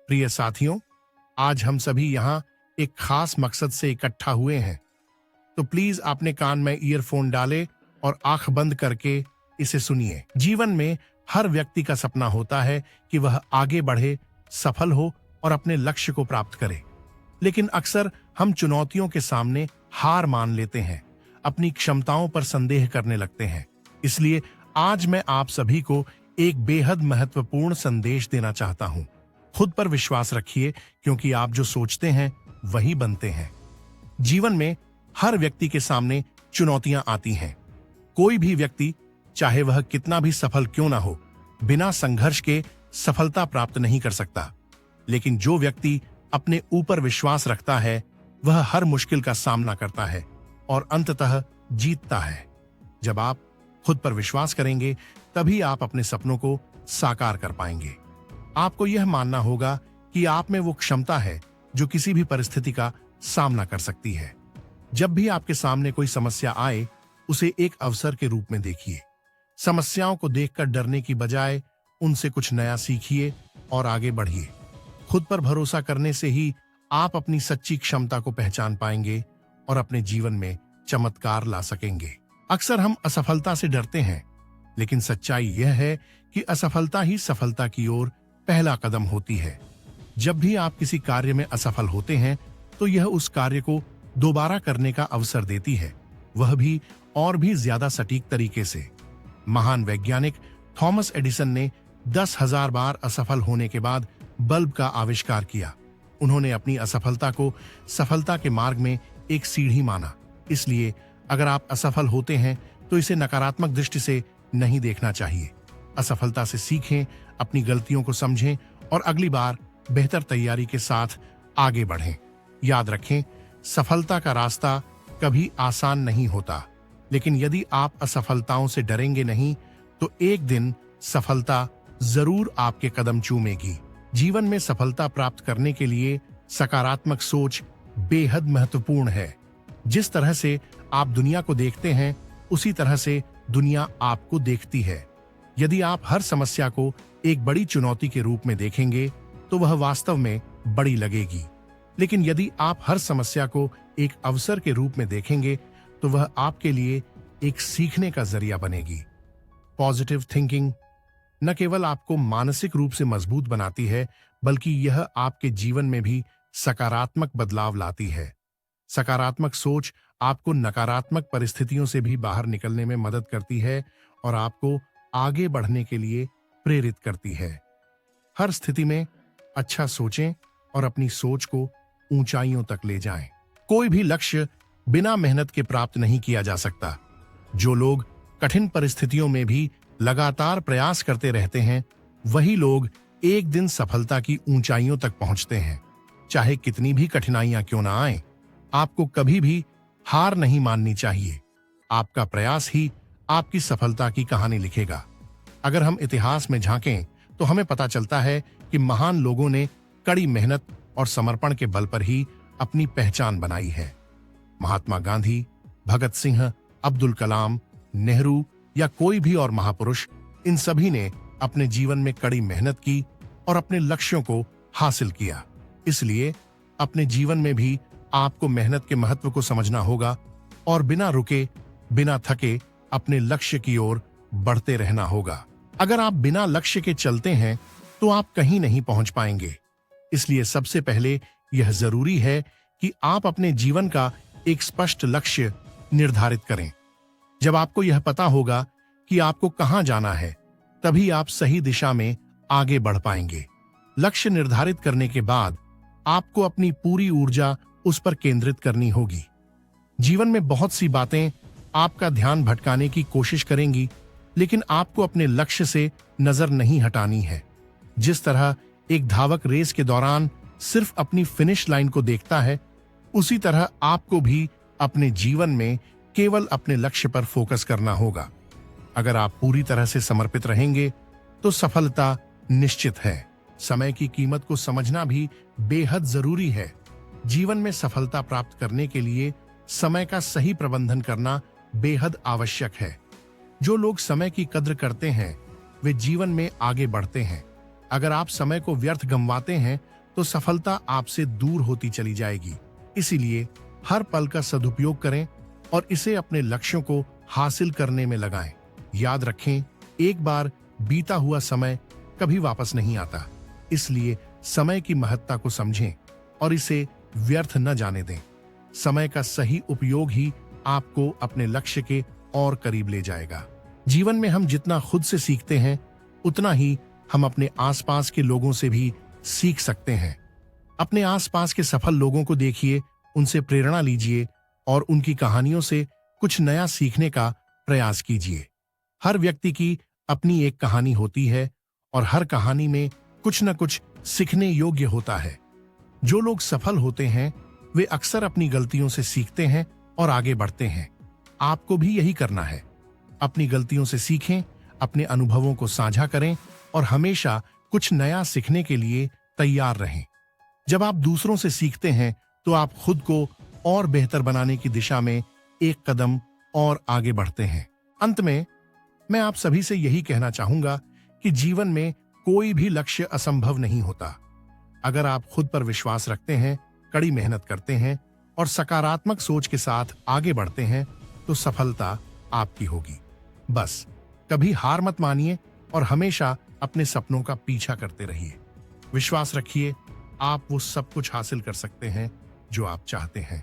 प्रिय साथियों, आज हम सभी यहाँ एक खास मकसद से इकट्ठा हुए हैं। तो प्लीज अपने कान में ईयरफोन डालें और आंख बंद करके इसे सुनिए। जीवन में हर व्यक्ति का सपना होता है कि वह आगे बढ़े, सफल हो और अपने लक्ष्य को प्राप्त करे। लेकिन अक्सर हम चुनौतियों के सामने हार मान लेते हैं, अपनी क्षमताओं पर संदेह करने लगते हैं। इसलिए आज मैं आप सभी को एक बेहद महत्वपूर्ण संदेश देना चाहता हूं। खुद पर विश्वास रखिए, क्योंकि आप जो सोचते हैं वही बनते हैं। जीवन में हर व्यक्ति के सामने चुनौतियां आती हैं। कोई भी व्यक्ति, चाहे वह कितना भी सफल क्यों ना हो, बिना संघर्ष के सफलता प्राप्त नहीं कर सकता। लेकिन जो व्यक्ति अपने ऊपर विश्वास रखता है, वह हर मुश्किल का सामना करता है और अंततः जीतता है। जब आप खुद पर विश्वास करेंगे, तभी आप अपने सपनों को साकार कर पाएंगे। आपको यह मानना होगा कि आप में वो क्षमता है जो किसी भी परिस्थिति का सामना कर सकती है। जब भी आपके सामने कोई समस्या आए, उसे एक अवसर के रूप में देखिए। समस्याओं को देखकर डरने की बजाय उनसे कुछ नया सीखिए और आगे बढ़िए। खुद पर भरोसा करने से ही आप अपनी सच्ची क्षमता को पहचान पाएंगे और अपने जीवन में चमत्कार ला सकेंगे। अक्सर हम असफलता से डरते हैं, लेकिन सच्चाई यह है कि असफलता ही सफलता की ओर पहला कदम होती है। जब भी आप किसी कार्य में असफल होते हैं, तो यह उस कार्य को दोबारा करने का अवसर देती है, वह भी और भी ज्यादा सटीक तरीके से। महान वैज्ञानिक थॉमस एडिसन ने 10,000 बार असफल होने के बाद बल्ब का आविष्कार किया। उन्होंने अपनी असफलता को सफलता के मार्ग में एक सीढ़ी माना। इसलिए अगर आप असफल होते हैं, तो इसे नकारात्मक दृष्टि से नहीं देखना चाहिए। असफलता से सीखें, अपनी गलतियों को समझें और अगली बार बेहतर तैयारी के साथ आगे बढ़ें। याद रखें, सफलता का रास्ता कभी आसान नहीं होता, लेकिन यदि आप असफलताओं से डरेंगे नहीं, तो एक दिन सफलता जरूर आपके कदम चूमेगी। जीवन में सफलता प्राप्त करने के लिए सकारात्मक सोच बेहद महत्वपूर्ण है। जिस तरह से आप दुनिया को देखते हैं, उसी तरह से दुनिया आपको देखती है। यदि आप हर समस्या को एक बड़ी चुनौती के रूप में देखेंगे, तो वह वास्तव में बड़ी लगेगी। लेकिन यदि आप हर समस्या को एक अवसर के रूप में देखेंगे, तो वह आपके लिए एक सीखने का जरिया बनेगी। पॉजिटिव थिंकिंग न केवल आपको मानसिक रूप से मजबूत बनाती है, बल्कि यह आपके जीवन में भी सकारात्मक बदलाव लाती है। सकारात्मक सोच आपको नकारात्मक परिस्थितियों से भी बाहर निकलने में मदद करती है और आपको आगे बढ़ने के लिए प्रेरित करती है। हर स्थिति में अच्छा सोचें और अपनी सोच को ऊंचाइयों तक ले जाएं। कोई भी लक्ष्य बिना मेहनत के प्राप्त नहीं किया जा सकता। जो लोग कठिन परिस्थितियों में भी लगातार प्रयास करते रहते हैं, वही लोग एक दिन सफलता की ऊंचाइयों तक पहुंचते हैं। चाहे कितनी भी कठिनाइयां क्यों ना आएं, आपको कभी भी हार नहीं माननी चाहिए। आपका प्रयास ही आपकी सफलता की कहानी लिखेगा। अगर हम इतिहास में झांकें, तो हमें पता चलता है कि महान लोगों ने कड़ी मेहनत और समर्पण के बल पर ही अपनी पहचान बनाई है। महात्मा गांधी, भगत सिंह, अब्दुल कलाम, नेहरू या कोई भी और महापुरुष, इन सभी ने अपने जीवन में कड़ी मेहनत की और अपने लक्ष्यों को हासिल किया। इसलिए अपने जीवन में भी आपको मेहनत के महत्व को समझना होगा और बिना रुके, बिना थके अपने लक्ष्य की ओर बढ़ते रहना होगा। अगर आप बिना लक्ष्य के चलते हैं, तो आप कहीं नहीं पहुंच पाएंगे। इसलिए सबसे पहले यह जरूरी है कि आप अपने जीवन का एक स्पष्ट लक्ष्य निर्धारित करें। जब आपको यह पता होगा कि आपको कहां जाना है, तभी आप सही दिशा में आगे बढ़ पाएंगे। लक्ष्य निर्धारित करने के बाद आपको अपनी पूरी ऊर्जा उस पर केंद्रित करनी होगी। जीवन में बहुत सी बातें आपका ध्यान भटकाने की कोशिश करेंगी, लेकिन आपको अपने लक्ष्य से नजर नहीं हटानी है। जिस तरह एक धावक रेस के दौरान सिर्फ अपनी फिनिश लाइन को देखता है, उसी तरह आपको भी अपने जीवन में केवल अपने लक्ष्य पर फोकस करना होगा। अगर आप पूरी तरह से समर्पित रहेंगे, तो सफलता निश्चित है। समय की कीमत को समझना भी बेहद जरूरी है। जीवन में सफलता प्राप्त करने के लिए समय का सही प्रबंधन करना बेहद आवश्यक है। जो लोग समय की कद्र करते हैं, वे जीवन में आगे बढ़ते हैं। अगर आप समय को व्यर्थ गंवाते हैं तो सफलता आपसे दूर होती चली जाएगी। इसीलिए हर पल का सदुपयोग करें और इसे अपने लक्ष्यों को हासिल करने में लगाएं। याद रखें, एक बार बीता हुआ समय कभी वापस नहीं आता, इसलिए समय की महत्ता को समझें और इसे व्यर्थ न जाने दें। समय का सही उपयोग ही आपको अपने लक्ष्य के और करीब ले जाएगा। जीवन में हम जितना खुद से सीखते हैं, उतना ही हम अपने आसपास के लोगों से भी सीख सकते हैं। अपने आसपास के सफल लोगों को देखिए, उनसे प्रेरणा लीजिए और उनकी कहानियों से कुछ नया सीखने का प्रयास कीजिए। हर व्यक्ति की अपनी एक कहानी होती है और हर कहानी में कुछ न कुछ सीखने योग्य होता है। जो लोग सफल होते हैं वे अक्सर अपनी गलतियों से सीखते हैं और आगे बढ़ते हैं। आपको भी यही करना है। अपनी गलतियों से सीखें, अपने अनुभवों को साझा करें और हमेशा कुछ नया सीखने के लिए तैयार रहें। जब आप दूसरों से सीखते हैं तो आप खुद को और बेहतर बनाने की दिशा में एक कदम और आगे बढ़ते हैं। अंत में मैं आप सभी से यही कहना चाहूंगा कि जीवन में कोई भी लक्ष्य असंभव नहीं होता। अगर आप खुद पर विश्वास रखते हैं, कड़ी मेहनत करते हैं और सकारात्मक सोच के साथ आगे बढ़ते हैं तो सफलता आपकी होगी। बस कभी हार मत मानिए और हमेशा अपने सपनों का पीछा करते रहिए। विश्वास रखिए, आप वो सब कुछ हासिल कर सकते हैं जो आप चाहते हैं।